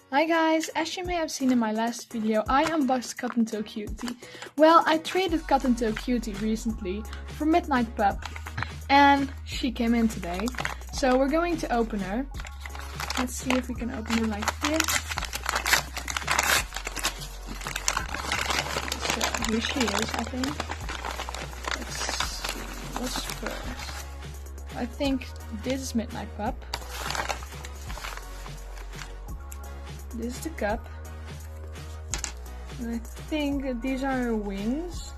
Hi guys, as you may have seen in my last video, I unboxed Cottontail Q.T. Well, I traded Cottontail Q.T. recently for Midnight Pup, and she came in today. So we're going to open her. Let's see if we can open her like this. So here she is, I think. Let's see, what's first? I think this is Midnight Pup. This is the cup. And I think that these are her wings.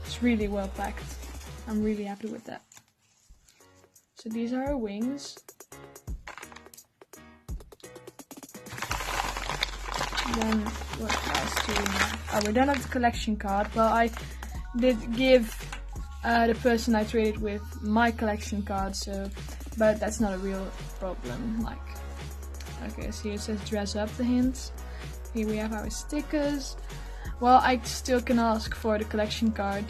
It's really well packed. I'm really happy with that. So these are her wings. Then what else do we have? Oh, we don't have the collection card. Well, I did give the person I traded with my collection card, so but that's not a real problem. Like, okay, so here it says dress up the hints. Here we have our stickers. Well, I still can ask for the collection card.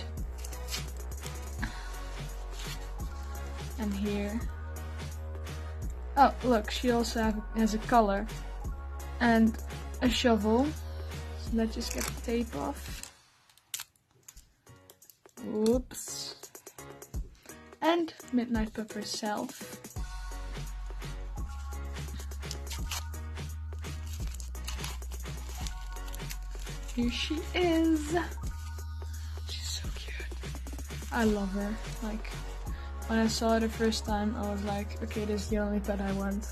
And here. Oh, look, she also has a collar and a shovel. So let's just get the tape off. Whoops. And Midnight Pup herself. Here she is. She's so cute. I love her. Like, when I saw her the first time, I was like, okay, this is the only pet I want.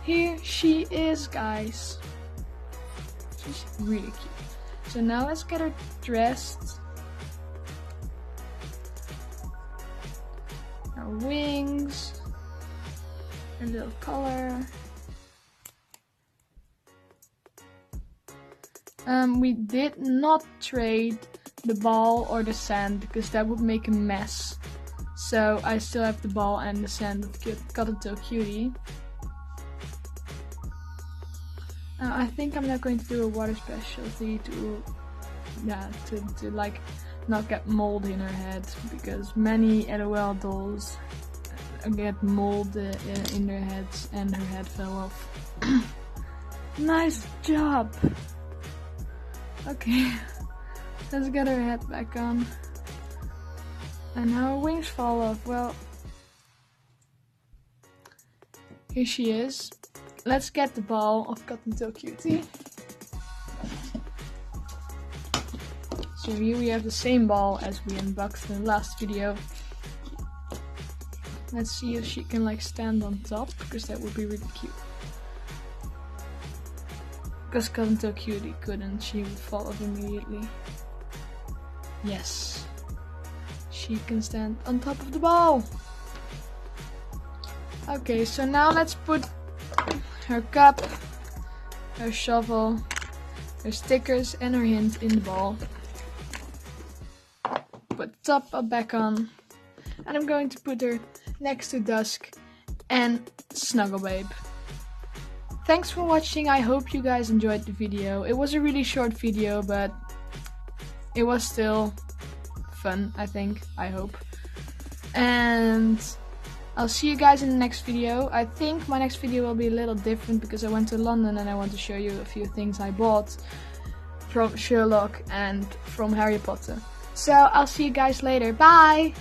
Here she is, guys. She's really cute. So now let's get her dressed. Her wings. Her little collar. We did not trade the ball or the sand because that would make a mess. So I still have the ball and the sand of Cottontail Q.T. I think I'm not going to do a water specialty to like not get mold in her head, because many L.O.L dolls get mold in their heads and her head fell off. Nice job! Okay, let's get her head back on. And now her wings fall off. Well, here she is. Let's get the ball of Cottontail Q.T. So here we have the same ball as we unboxed in the last video. Let's see if she can like stand on top, because that would be really cute. Because Cottontail Q.T. couldn't, she would fall off immediately. Yes, she can stand on top of the ball. Okay, so now let's put her cup, her shovel, her stickers and her hint in the ball. Put the top back on. And I'm going to put her next to Dusk and Snuggle Babe. Thanks for watching. I hope you guys enjoyed the video. It was a really short video, but it was still fun, I think. I hope. And I'll see you guys in the next video. I think my next video will be a little different because I went to London and I want to show you a few things I bought from Sherlock and from Harry Potter. So I'll see you guys later. Bye!